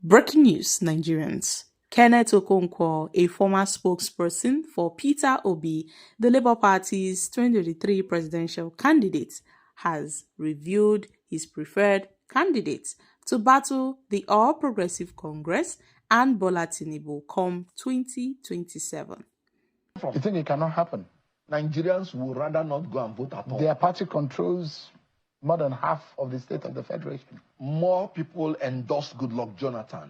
Breaking news, Nigerians. Kenneth Okonkwo, a former spokesperson for Peter Obi, the Labour Party's 2023 presidential candidate, has revealed his preferred candidates to battle the All Progressive Congress and Bola Tinubu come 2027. You think it cannot happen? Nigerians would rather not go and vote at all. Their party controls more than half of the state of the federation. More people endorsed Goodluck Jonathan.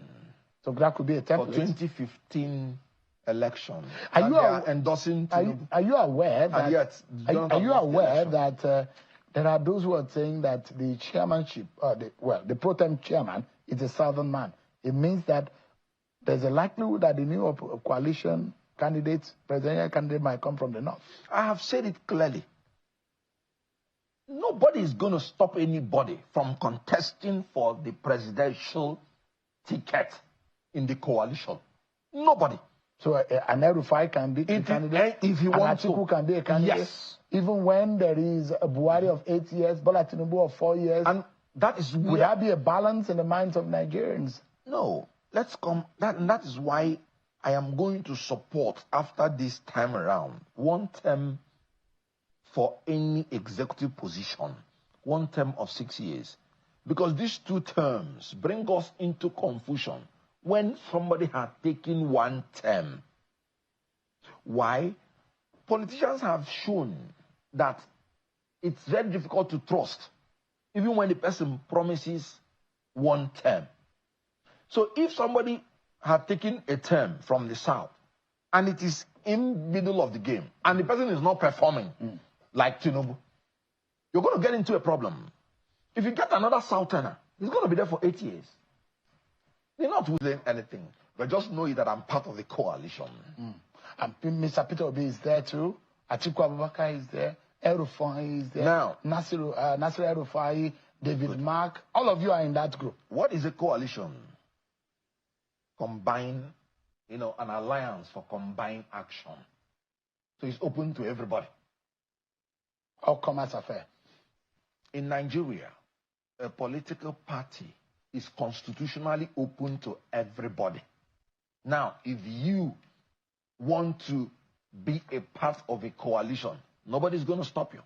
So that could be a template. For 2015 election. Are you endorsing Tinubu? Are you aware that? And yet, are you aware that there are those who are saying that the chairmanship, the pro tem chairman, is a southern man? It means that there's a likelihood that the new coalition candidate, presidential candidate, might come from the north. I have said it clearly. Nobody is going to stop anybody from contesting for the presidential ticket in the coalition. Nobody. So an El-Rufai can be a candidate? If he wants to. Atiku can be a candidate? Yes. Even when there is a Buhari of 8 years, Bola Tinubu of 4 years? And that is would that be a balance in the minds of Nigerians? No. Let's come. That is why I am going to support, after this time around, one term for any executive position, one term of 6 years. Because these 2 terms bring us into confusion when somebody had taken 1 term. Why? Politicians have shown that it's very difficult to trust, even when the person promises 1 term. So if somebody had taken a term from the south, and it is in middle of the game, and the person is not performing, like Tinubu, you're going to get into a problem. If you get another southerner, he's going to be there for 8 years. They're not losing anything, but just know that I'm part of the coalition. And Mr. Peter Obi is there too. Atiku Abubakar is there. El-Rufai is there. Now, Nasir El-Rufai, David Mark, all of you are in that group. What is a coalition? Combine, an alliance for combined action. So it's open to everybody. All commerce affair. In Nigeria, a political party is constitutionally open to everybody. Now, if you want to be a part of a coalition, nobody's going to stop you.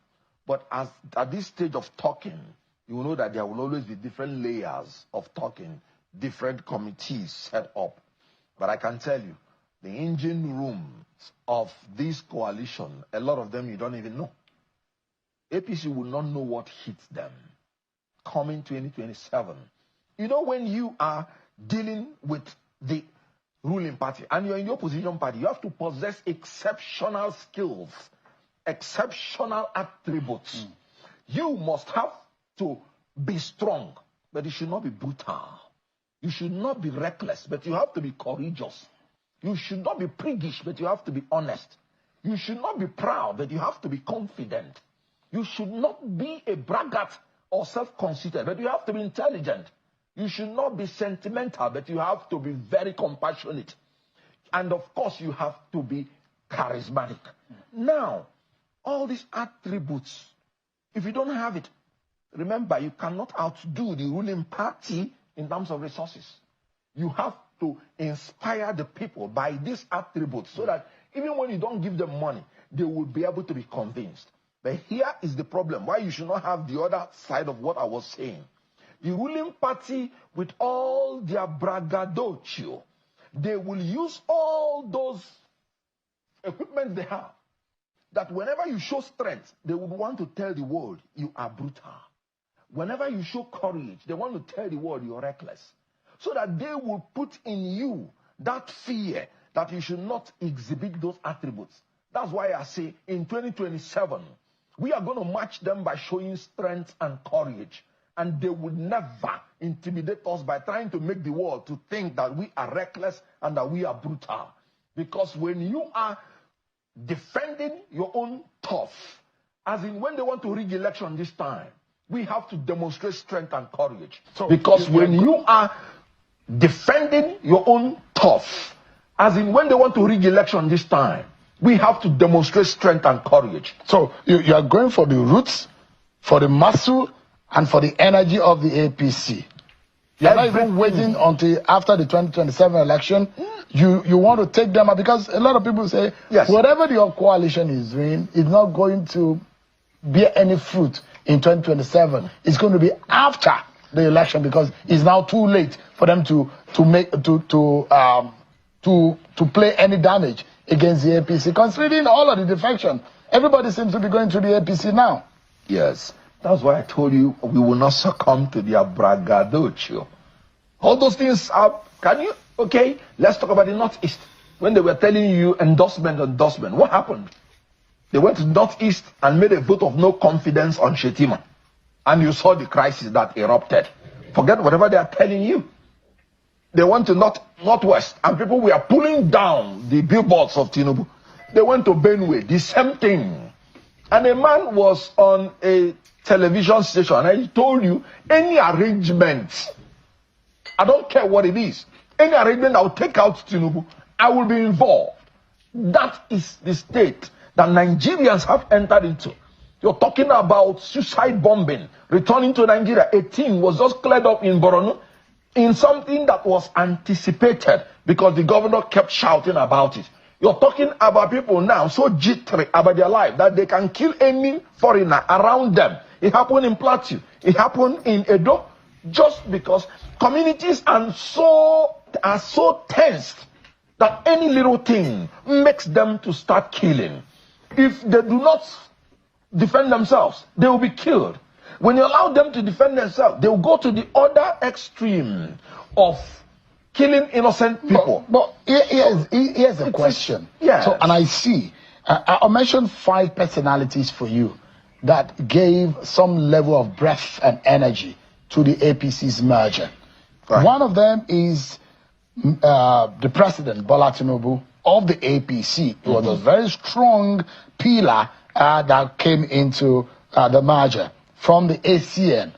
But at this stage of talking, you will know that there will always be different layers of talking, different committees set up. But I can tell you, the engine rooms of this coalition, a lot of them you don't even know. APC will not know what hits them coming 2027. When you are dealing with the ruling party and you're in your opposition party, you have to possess exceptional skills, exceptional attributes. You must have to be strong, but you should not be brutal. You should not be reckless, but you have to be courageous. You should not be priggish, but you have to be honest. You should not be proud, but you have to be confident. You should not be a braggart or self-conceited, but you have to be intelligent. You should not be sentimental, but you have to be very compassionate. And of course, you have to be charismatic. Now, all these attributes, if you don't have it, remember, you cannot outdo the ruling party in terms of resources. You have to inspire the people by these attributes so that even when you don't give them money, they will be able to be convinced. But here is the problem, why you should not have the other side of what I was saying. The ruling party, with all their braggadocio, they will use all those equipment they have, that whenever you show strength, they would want to tell the world you are brutal. Whenever you show courage, they want to tell the world you're reckless. So that they will put in you that fear that you should not exhibit those attributes. That's why I say in 2027, we are going to match them by showing strength and courage. And they will never intimidate us by trying to make the world to think that we are reckless and that we are brutal. Because when you are defending your own turf, as in when they want to rig election this time, we have to demonstrate strength and courage. So, because when you are defending your own turf, as in when they want to rig election this time, we have to demonstrate strength and courage. So you are going for the roots, for the muscle, and for the energy of the APC. You're not even waiting until after the 2027 election. You want to take them out, because a lot of people say, yes, whatever your coalition is doing is not going to bear any fruit in 2027. It's going to be after the election, because it's now too late for them to play any damage against the APC. Considering all of the defection, everybody seems to be going to the APC now. Yes, that's why I told you we will not succumb to their braggadocio. All those things are. Can you? Okay, let's talk about the Northeast. When they were telling you endorsement, what happened? They went to Northeast and made a vote of no confidence on Shetima. And you saw the crisis that erupted. Forget whatever they are telling you. They went to Northwest, and people were pulling down the billboards of Tinubu. They went to Benue, the same thing. And a man was on a television station, and he told you, any arrangement, I don't care what it is, any arrangement that will take out Tinubu, I will be involved. That is the state that Nigerians have entered into. You're talking about suicide bombing, returning to Nigeria. A team was just cleared up in Borno in something that was anticipated because the governor kept shouting about it. You're talking about people now so jittery about their life that they can kill any foreigner around them. It happened in Plateau. It happened in Edo, just because communities are so tensed that any little thing makes them to start killing. If they do not defend themselves, they will be killed. When you allow them to defend themselves, they will go to the other extreme of killing innocent people. But here's a question. Yes. So, and I see, I'll mention 5 personalities for you that gave some level of breath and energy to the APC's merger. Right. One of them is the president, Bola Tinubu, of the APC. It was a very strong pillar that came into the merger from the ACN.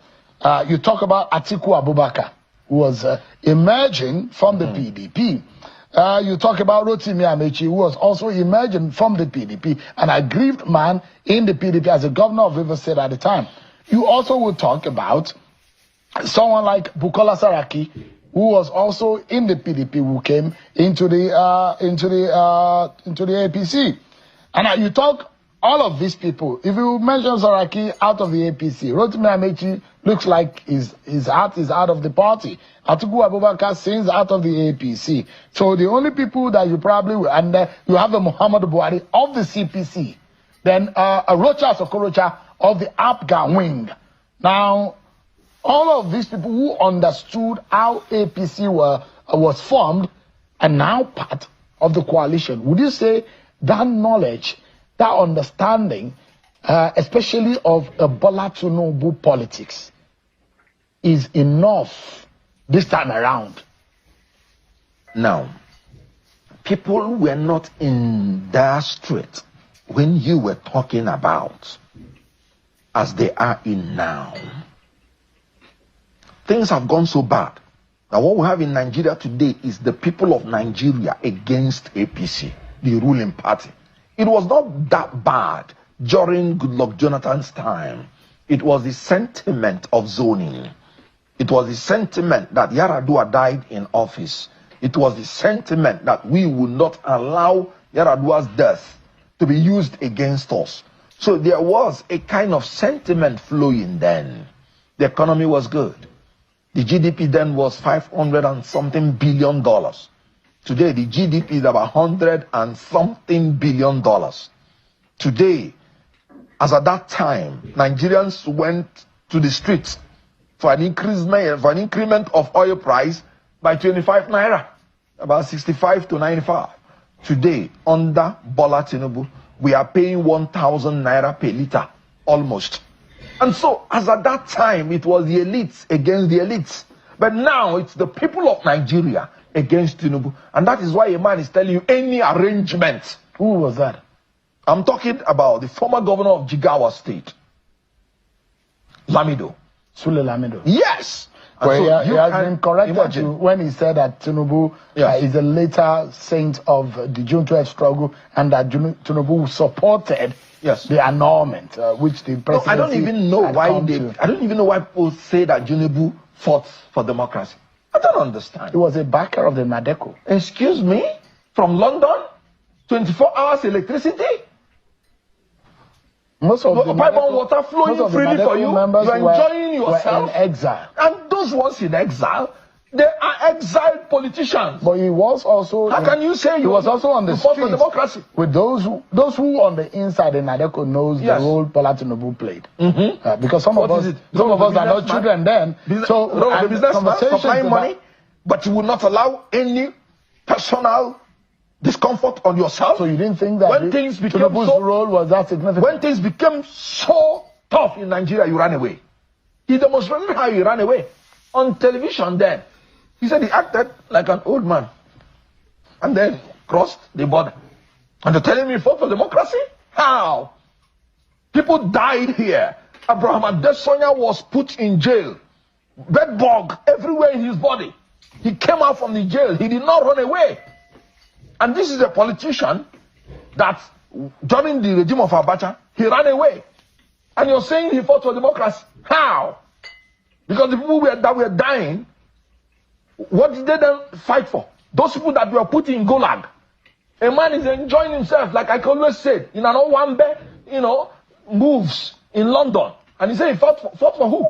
You talk about Atiku-Abubakar, who was emerging from the PDP. You talk about Rotimi Amechi, who was also emerging from the PDP, an aggrieved man in the PDP as a governor of Rivers State at the time. You also would talk about someone like Bukola Saraki, who was also in the PDP, who came into the APC. And you talk all of these people. If you mention Saraki out of the APC, Rotimi Amechi looks like his heart is out of the party. Atiku-Abubakar sings out of the APC. So the only people that you probably, and you have the Muhammadu Buhari of the CPC, then Rocha Sokorocha of the APGA wing. Now, all of these people who understood how APC was formed are now part of the coalition. Would you say that knowledge, that understanding, especially of Bola Tinubu politics, is enough this time around? Now, people were not in dire strait when you were talking about as they are in now. Things have gone so bad that what we have in Nigeria today is the people of Nigeria against APC, the ruling party. It was not that bad during Goodluck Jonathan's time. It was the sentiment of zoning. It was the sentiment that Yaradua died in office. It was the sentiment that we would not allow Yaradua's death to be used against us. So there was a kind of sentiment flowing then. The economy was good. The GDP then was $500 and something billion. Today, the GDP is about $100 and something billion. Today, as at that time, Nigerians went to the streets for an increment of oil price by 25 naira, about 65 to 95. Today, under Bola Tinubu, we are paying 1,000 naira per liter, almost. And so, as at that time, it was the elites against the elites. But now, it's the people of Nigeria against Tinubu. And that is why a man is telling you any arrangement. Who was that? I'm talking about the former governor of Jigawa State, Lamido. Sule Lamido. Yes. Well, so he has been corrected when he said that Tinubu is a later saint of the June 12th struggle, and that Tinubu supported the annulment, which the president. I don't even know why people say that Tinubu fought for democracy? I don't understand. He was a backer of the Nadeko. Excuse me? From London? 24 hours electricity? Most of the pipe and water flowing freely for you. You are enjoying yourself. Were in exile. And those ones in exile, they are exiled politicians. But he was also. How can you say he was also on the streets for democracy? With those who on the inside in Nadeko knows the role Bola Tinubu played. Because some of us are not children then. So the businessman supplying money, but you will not allow any personal discomfort on yourself. So you didn't think that when things became Tinubu's role was that significant? When things became so tough in Nigeria, you ran away. He demonstrated how he ran away on television then. He said he acted like an old man and then crossed the border. And you're telling me he fought for democracy? How? People died here. Abraham Adesonya was put in jail. Bedbug everywhere in his body. He came out from the jail. He did not run away. And this is a politician that during the regime of Abacha, he ran away. And you're saying he fought for democracy? How? Because the people that were dying, what did they then fight for? Those people that were put in Gulag. A man is enjoying himself, like I always said, in an Owambe, moves in London. And he said he fought for who?